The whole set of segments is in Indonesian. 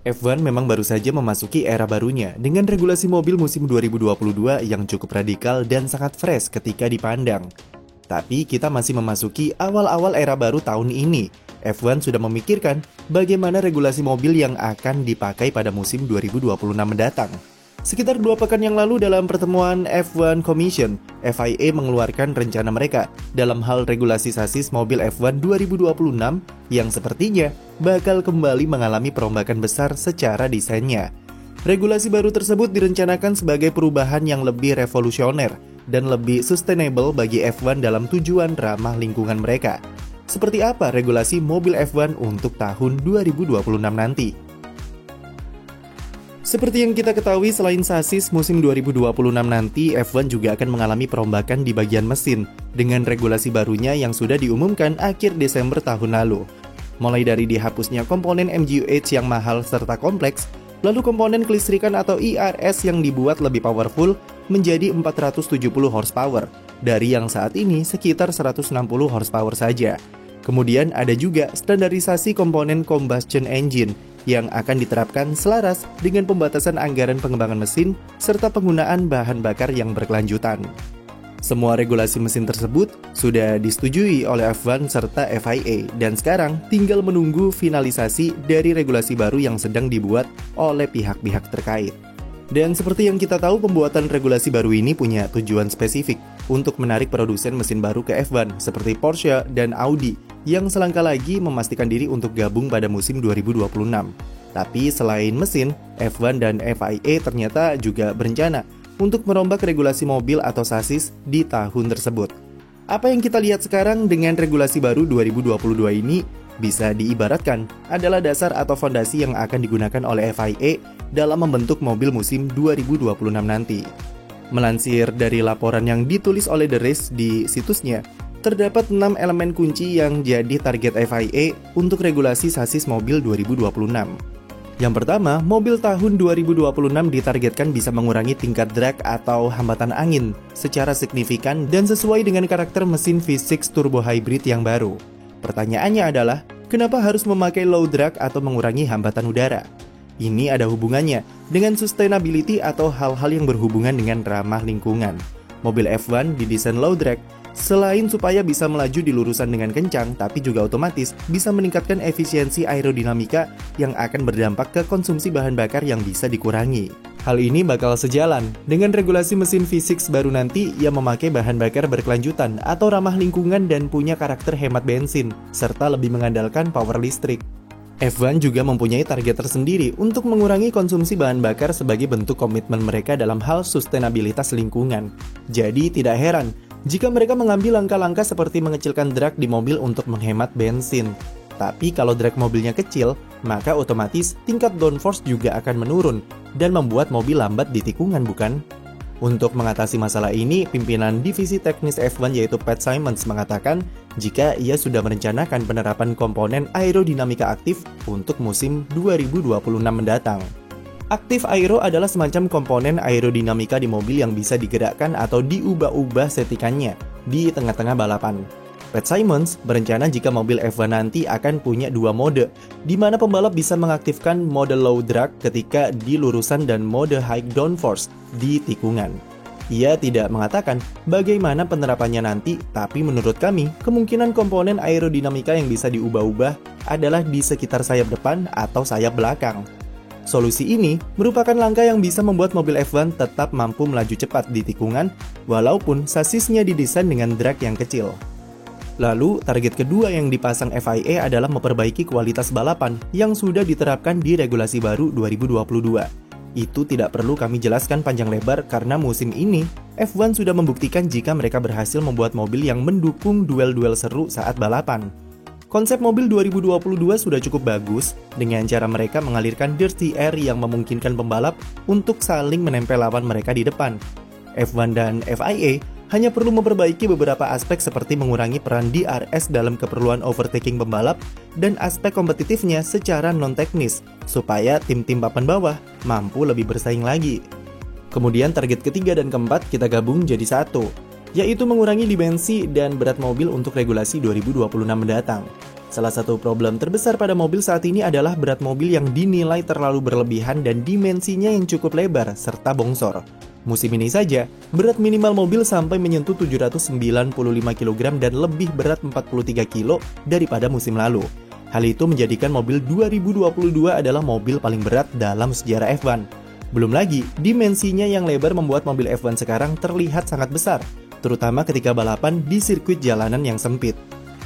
F1 memang baru saja memasuki era barunya dengan regulasi mobil musim 2022 yang cukup radikal dan sangat fresh ketika dipandang. Tapi kita masih memasuki awal-awal era baru tahun ini. F1 sudah memikirkan bagaimana regulasi mobil yang akan dipakai pada musim 2026 mendatang. Sekitar 2 pekan yang lalu dalam pertemuan F1 Commission, FIA mengeluarkan rencana mereka dalam hal regulasi sasis mobil F1 2026 yang sepertinya bakal kembali mengalami perombakan besar secara desainnya. Regulasi baru tersebut direncanakan sebagai perubahan yang lebih revolusioner dan lebih sustainable bagi F1 dalam tujuan ramah lingkungan mereka. Seperti apa regulasi mobil F1 untuk tahun 2026 nanti? Seperti yang kita ketahui, selain sasis musim 2026 nanti, F1 juga akan mengalami perombakan di bagian mesin dengan regulasi barunya yang sudah diumumkan akhir Desember tahun lalu. Mulai dari dihapusnya komponen MGUH yang mahal serta kompleks, lalu komponen kelistrikan atau ERS yang dibuat lebih powerful menjadi 470 horsepower, dari yang saat ini sekitar 160 horsepower saja. Kemudian ada juga standarisasi komponen combustion engine yang akan diterapkan selaras dengan pembatasan anggaran pengembangan mesin serta penggunaan bahan bakar yang berkelanjutan. Semua regulasi mesin tersebut sudah disetujui oleh F1 serta FIA dan sekarang tinggal menunggu finalisasi dari regulasi baru yang sedang dibuat oleh pihak-pihak terkait. Dan seperti yang kita tahu, pembuatan regulasi baru ini punya tujuan spesifik untuk menarik produsen mesin baru ke F1 seperti Porsche dan Audi yang selangkah lagi memastikan diri untuk gabung pada musim 2026. Tapi selain mesin, F1 dan FIA ternyata juga berencana untuk merombak regulasi mobil atau sasis di tahun tersebut. Apa yang kita lihat sekarang dengan regulasi baru 2022 ini bisa diibaratkan adalah dasar atau fondasi yang akan digunakan oleh FIA dalam membentuk mobil musim 2026 nanti. Melansir dari laporan yang ditulis oleh The Race di situsnya, terdapat 6 elemen kunci yang jadi target FIA untuk regulasi sasis mobil 2026. Yang pertama, mobil tahun 2026 ditargetkan bisa mengurangi tingkat drag atau hambatan angin secara signifikan dan sesuai dengan karakter mesin V6 turbo hybrid yang baru. Pertanyaannya adalah, kenapa harus memakai low drag atau mengurangi hambatan udara? Ini ada hubungannya dengan sustainability atau hal-hal yang berhubungan dengan ramah lingkungan. Mobil F1 didesain low drag selain supaya bisa melaju di lurusan dengan kencang, tapi juga otomatis bisa meningkatkan efisiensi aerodinamika yang akan berdampak ke konsumsi bahan bakar yang bisa dikurangi. Hal ini bakal sejalan dengan regulasi mesin V6 baru nanti yang memakai bahan bakar berkelanjutan atau ramah lingkungan dan punya karakter hemat bensin, serta lebih mengandalkan power listrik. F1 juga mempunyai target tersendiri untuk mengurangi konsumsi bahan bakar sebagai bentuk komitmen mereka dalam hal sustainabilitas lingkungan. Jadi tidak heran jika mereka mengambil langkah-langkah seperti mengecilkan drag di mobil untuk menghemat bensin. Tapi kalau drag mobilnya kecil, maka otomatis tingkat downforce juga akan menurun dan membuat mobil lambat di tikungan, bukan? Untuk mengatasi masalah ini, pimpinan divisi teknis F1 yaitu Pat Symonds mengatakan jika ia sudah merencanakan penerapan komponen aerodinamika aktif untuk musim 2026 mendatang. Aktif aero adalah semacam komponen aerodinamika di mobil yang bisa digerakkan atau diubah-ubah settingannya di tengah-tengah balapan. Pat Symonds berencana jika mobil F1 nanti akan punya 2 mode, di mana pembalap bisa mengaktifkan mode low drag ketika di lurusan dan mode high downforce di tikungan. Ia tidak mengatakan bagaimana penerapannya nanti, tapi menurut kami, kemungkinan komponen aerodinamika yang bisa diubah-ubah adalah di sekitar sayap depan atau sayap belakang. Solusi ini merupakan langkah yang bisa membuat mobil F1 tetap mampu melaju cepat di tikungan, walaupun sasisnya didesain dengan drag yang kecil. Lalu, target kedua yang dipasang FIA adalah memperbaiki kualitas balapan yang sudah diterapkan di regulasi baru 2022. Itu tidak perlu kami jelaskan panjang lebar karena musim ini, F1 sudah membuktikan jika mereka berhasil membuat mobil yang mendukung duel-duel seru saat balapan. Konsep mobil 2022 sudah cukup bagus dengan cara mereka mengalirkan dirty air yang memungkinkan pembalap untuk saling menempel lawan mereka di depan. F1 dan FIA hanya perlu memperbaiki beberapa aspek seperti mengurangi peran DRS dalam keperluan overtaking pembalap dan aspek kompetitifnya secara non-teknis, supaya tim-tim papan bawah mampu lebih bersaing lagi. Kemudian target ketiga dan keempat kita gabung jadi satu, yaitu mengurangi dimensi dan berat mobil untuk regulasi 2026 mendatang. Salah satu problem terbesar pada mobil saat ini adalah berat mobil yang dinilai terlalu berlebihan dan dimensinya yang cukup lebar serta bongsor. Musim ini saja, berat minimal mobil sampai menyentuh 795 kg dan lebih berat 43 kg daripada musim lalu. Hal itu menjadikan mobil 2022 adalah mobil paling berat dalam sejarah F1. Belum lagi, dimensinya yang lebar membuat mobil F1 sekarang terlihat sangat besar, terutama ketika balapan di sirkuit jalanan yang sempit.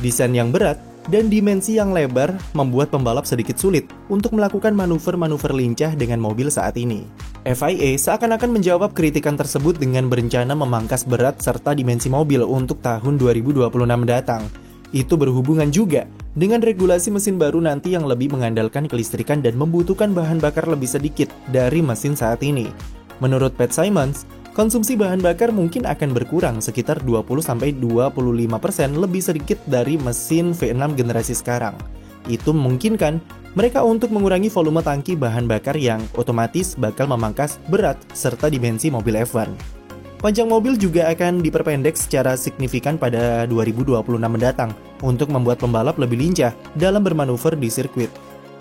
Desain yang berat dan dimensi yang lebar membuat pembalap sedikit sulit untuk melakukan manuver-manuver lincah dengan mobil saat ini. FIA seakan-akan menjawab kritikan tersebut dengan berencana memangkas berat serta dimensi mobil untuk tahun 2026 mendatang. Itu berhubungan juga dengan regulasi mesin baru nanti yang lebih mengandalkan kelistrikan dan membutuhkan bahan bakar lebih sedikit dari mesin saat ini. Menurut Pat Symonds, konsumsi bahan bakar mungkin akan berkurang sekitar 20-25% lebih sedikit dari mesin V6 generasi sekarang. Itu memungkinkan mereka untuk mengurangi volume tangki bahan bakar yang otomatis bakal memangkas berat serta dimensi mobil F1. Panjang mobil juga akan diperpendek secara signifikan pada 2026 mendatang untuk membuat pembalap lebih lincah dalam bermanuver di sirkuit.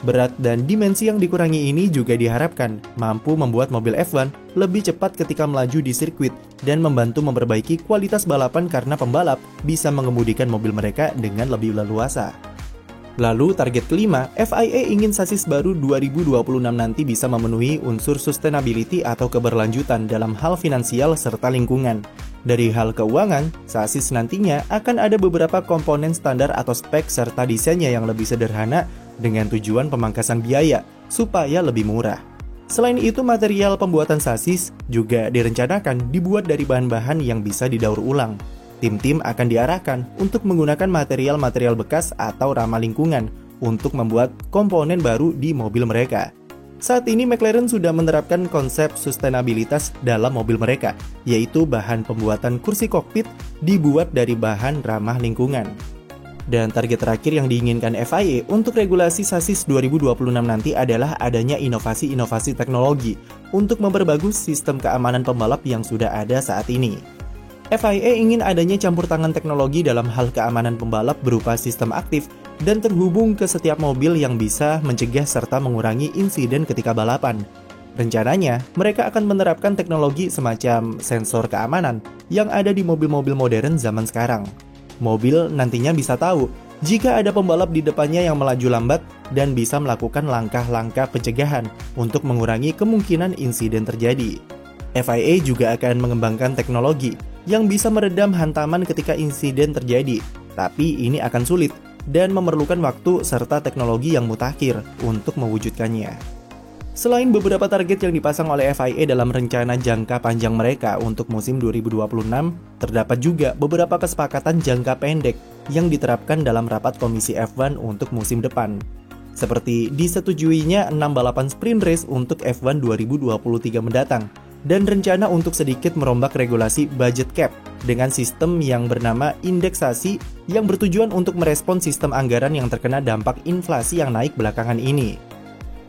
Berat dan dimensi yang dikurangi ini juga diharapkan mampu membuat mobil F1 lebih cepat ketika melaju di sirkuit dan membantu memperbaiki kualitas balapan karena pembalap bisa mengemudikan mobil mereka dengan lebih leluasa. Lalu target kelima, FIA ingin sasis baru 2026 nanti bisa memenuhi unsur sustainability atau keberlanjutan dalam hal finansial serta lingkungan. Dari hal keuangan, sasis nantinya akan ada beberapa komponen standar atau spek serta desainnya yang lebih sederhana dengan tujuan pemangkasan biaya supaya lebih murah. Selain itu, material pembuatan sasis juga direncanakan dibuat dari bahan-bahan yang bisa didaur ulang. Tim-tim akan diarahkan untuk menggunakan material-material bekas atau ramah lingkungan untuk membuat komponen baru di mobil mereka. Saat ini McLaren sudah menerapkan konsep sustainabilitas dalam mobil mereka, yaitu bahan pembuatan kursi kokpit dibuat dari bahan ramah lingkungan. Dan target terakhir yang diinginkan FIA untuk regulasi sasis 2026 nanti adalah adanya inovasi-inovasi teknologi untuk memperbagus sistem keamanan pembalap yang sudah ada saat ini. FIA ingin adanya campur tangan teknologi dalam hal keamanan pembalap berupa sistem aktif dan terhubung ke setiap mobil yang bisa mencegah serta mengurangi insiden ketika balapan. Rencananya, mereka akan menerapkan teknologi semacam sensor keamanan yang ada di mobil-mobil modern zaman sekarang. Mobil nantinya bisa tahu jika ada pembalap di depannya yang melaju lambat dan bisa melakukan langkah-langkah pencegahan untuk mengurangi kemungkinan insiden terjadi. FIA juga akan mengembangkan teknologi yang bisa meredam hantaman ketika insiden terjadi, tapi ini akan sulit dan memerlukan waktu serta teknologi yang mutakhir untuk mewujudkannya. Selain beberapa target yang dipasang oleh FIA dalam rencana jangka panjang mereka untuk musim 2026, terdapat juga beberapa kesepakatan jangka pendek yang diterapkan dalam rapat Komisi F1 untuk musim depan. Seperti disetujuinya 6 balapan sprint race untuk F1 2023 mendatang, dan rencana untuk sedikit merombak regulasi budget cap dengan sistem yang bernama indeksasi yang bertujuan untuk merespon sistem anggaran yang terkena dampak inflasi yang naik belakangan ini.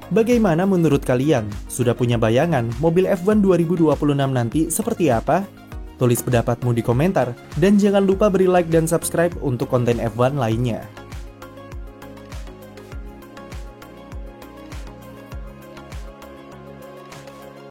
Bagaimana menurut kalian? Sudah punya bayangan mobil F1 2026 nanti seperti apa? Tulis pendapatmu di komentar dan jangan lupa beri like dan subscribe untuk konten F1 lainnya.